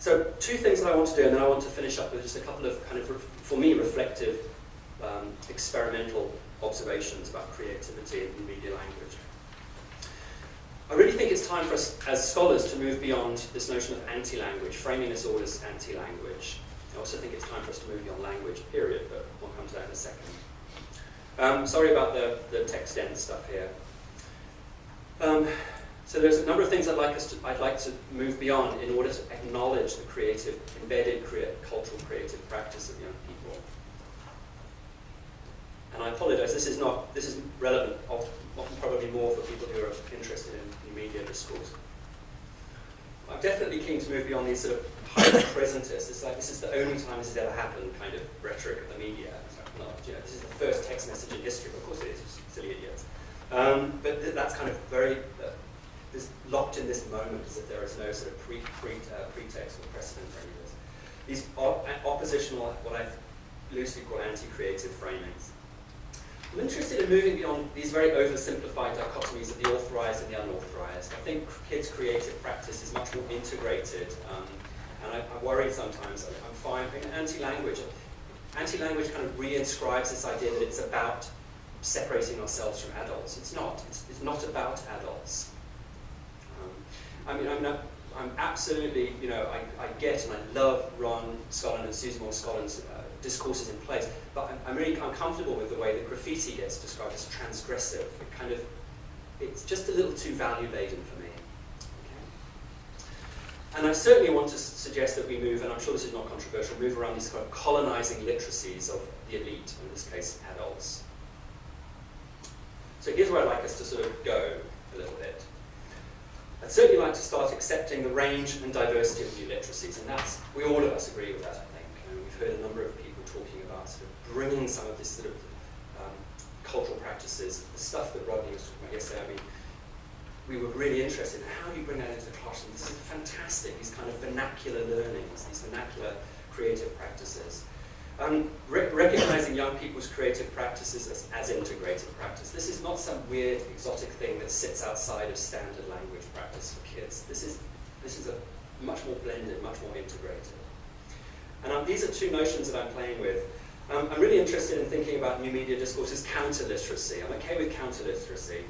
So 2 things that I want to do, and then I want to finish up with just a couple of kind of, for me, reflective, experimental observations about creativity in media language. I really think it's time for us as scholars to move beyond this notion of anti-language, framing this all as anti-language. I also think it's time for us to move beyond language, period, but we'll come to that in a second. Sorry about the text end stuff here. So there's a number of things I'd like to move beyond in order to acknowledge the creative, embedded cultural creative practice of young people. And I apologize, this is relevant, often probably more for people who are interested in media discourse. I'm definitely keen to move beyond these sort of hyper-presentists. It's like, this is the only time this has ever happened kind of rhetoric of the media. It's like, no, this is the first text message in history. Of course it is, silly idiots. But that's kind of very locked in this moment, as if there is no sort of pretext or precedent for any of this. These oppositional, what I loosely call anti-creative framings. I'm interested in moving beyond these very oversimplified dichotomies of the authorized and the unauthorized. I think kids' creative practice is much more integrated, and I worry sometimes. I'm fine. Anti-language kind of re-inscribes this idea that it's about separating ourselves from adults. It's not. It's not about adults. I'm absolutely, I get and I love Ron Scollin and Susan Moore Scollin's discourses in place, but I'm really uncomfortable with the way that graffiti gets described as transgressive. It's just a little too value-laden for me. Okay? And I certainly want to suggest that we move, and I'm sure this is not controversial, move around these kind of colonizing literacies of the elite, in this case, adults. So here's where I'd like us to sort of go a little bit. I'd certainly like to start accepting the range and diversity of new literacies, and all of us agree with that, I think. We've heard a number of people talking about sort of bringing some of this sort of cultural practices, the stuff that Rodney was talking about yesterday. We were really interested in how do you bring that into the classroom. This is fantastic, these kind of vernacular learnings, these vernacular creative practices. Recognizing young people's creative practices as integrated practice. This is not some weird, exotic thing that sits outside of standard language practice for kids. This is a much more blended, much more integrated. And these are 2 notions that I'm playing with. I'm really interested in thinking about new media discourse as counter-literacy. I'm okay with counter-literacy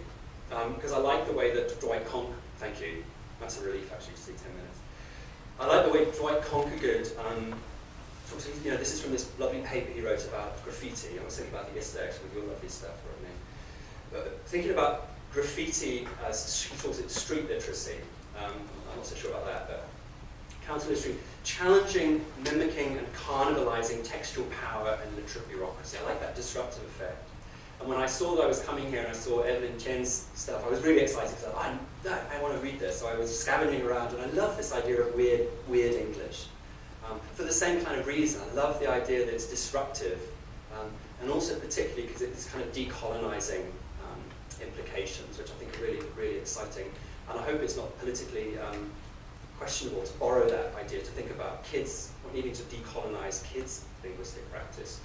because I like the way that Dwight Conk, thank you, that's a relief actually to see 10 minutes. I like the way Dwight Conkergood, this is from this lovely paper he wrote about graffiti. I was thinking about it yesterday actually with your lovely stuff, Rodney. But thinking about graffiti as, he calls it street literacy. I'm not so sure about that, but counter-literacy, challenging, mimicking, and carnivalizing textual power and literate bureaucracy. I like that disruptive effect. And when I saw that I was coming here and I saw Evelyn Chen's stuff, I was really excited because I want to read this. So I was scavenging around, and I love this idea of weird English. For the same kind of reason, I love the idea that it's disruptive, and also particularly because it's kind of decolonizing implications, which I think are really, really exciting. And I hope it's not politically questionable to borrow that idea, to think about kids, needing to decolonize kids' linguistic practice.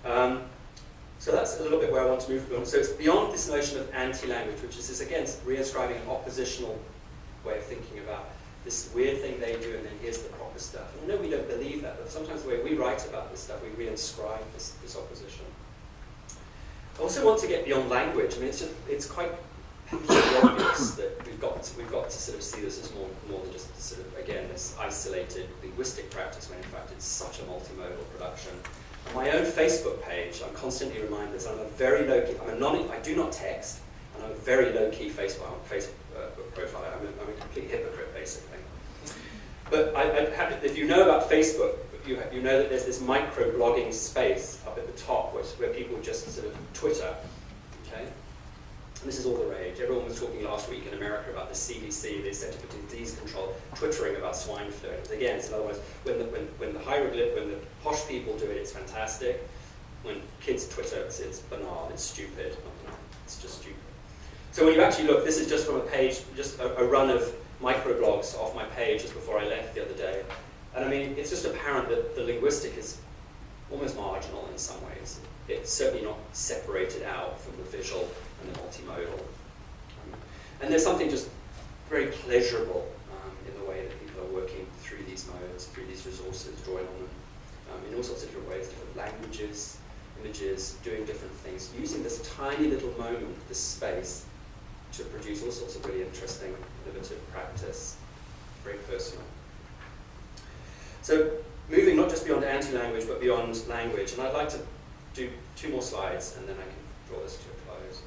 So that's a little bit where I want to move beyond. So it's beyond this notion of anti-language, which is, again, reinscribing an oppositional way of thinking about this weird thing they do, and then here's the proper stuff. And I know we don't believe that, but sometimes the way we write about this stuff, we reinscribe this opposition. I also want to get beyond language. It's quite obvious that we've got to sort of see this as more than just sort of, again, this isolated linguistic practice, when in fact it's such a multimodal production. On my own Facebook page, I'm constantly reminded that I'm a very low-key, I do not text, and I'm a very low-key Facebook profile. I'm a complete hypocrite, basically. But if you know about Facebook, you know that there's this micro-blogging space up at the top where people just sort of Twitter, okay? And this is all the rage. Everyone was talking last week in America about the CDC, the Center for Disease Control, twittering about swine flu. Again, in other words, when the posh people do it, it's fantastic. When kids Twitter, it's banal, it's stupid. It's just stupid. So when you actually look, this is just from a page, just a run of microblogs off my page just before I left the other day. And it's just apparent that the linguistic is almost marginal in some ways. It's certainly not separated out from the visual and the multimodal. And there's something just very pleasurable in the way that people are working through these modes, through these resources, drawing on them in all sorts of different ways, different languages, images, doing different things, using this tiny little moment, this space, to produce all sorts of really interesting, innovative practice, very personal. So moving not just beyond anti-language, but beyond language, and I'd like to do 2 more slides, and then I can draw this to a close.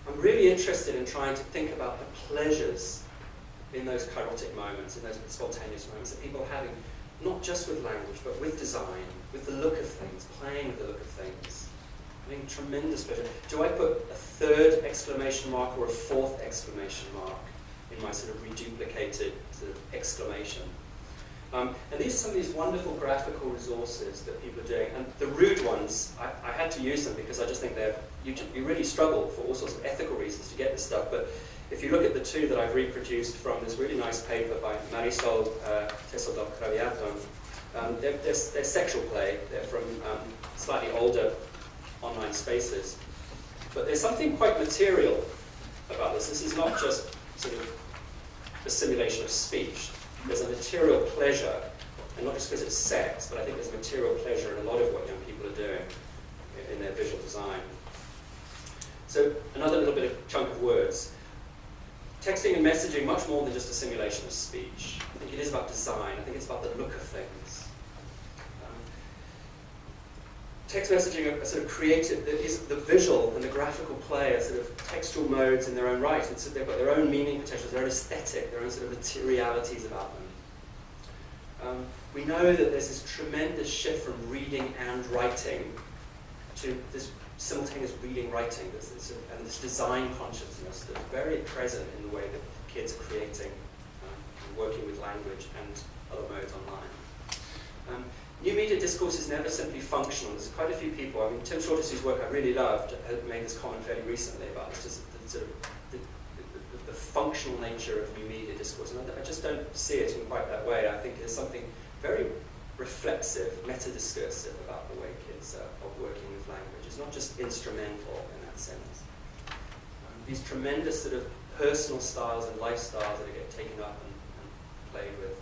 I'm really interested in trying to think about the pleasures in those kairotic moments, in those spontaneous moments that people are having, not just with language, but with design, with the look of things, playing with the look of things. Having tremendous pleasure. Do I put a 3rd exclamation mark or a 4th exclamation mark in my sort of reduplicated sort of exclamation? And these are some of these wonderful graphical resources that people are doing. And the rude ones, I had to use them because I just think you really struggle for all sorts of ethical reasons to get this stuff. But if you look at the 2 that I've reproduced from this really nice paper by Marisol Tesoldov-Craviato, they're sexual play. They're from slightly older online spaces. But there's something quite material about this. This is not just sort of a simulation of speech. There's a material pleasure, and not just because it's sex, but I think there's a material pleasure in a lot of what young people are doing in their visual design. So another little bit of chunk of words. Texting and messaging, much more than just a simulation of speech. I think it is about design. I think it's about the look of things. Text messaging are sort of creative. Is the visual and the graphical play are sort of textual modes in their own right. And so they've got their own meaning potentials, their own aesthetic, their own sort of materialities about them. We know that there's this tremendous shift from reading and writing to this simultaneous reading-writing, and this design consciousness that's very present in the way that kids are creating and working with language and other modes online. New media discourse is never simply functional. There's quite a few people, I mean, Tim Shortis's work I really loved, made this comment fairly recently about this, just the functional nature of new media discourse. And I just don't see it in quite that way. I think there's something very reflexive, meta-discursive about the way kids are working with language. It's not just instrumental in that sense. These tremendous sort of personal styles and lifestyles that get taken up and played with.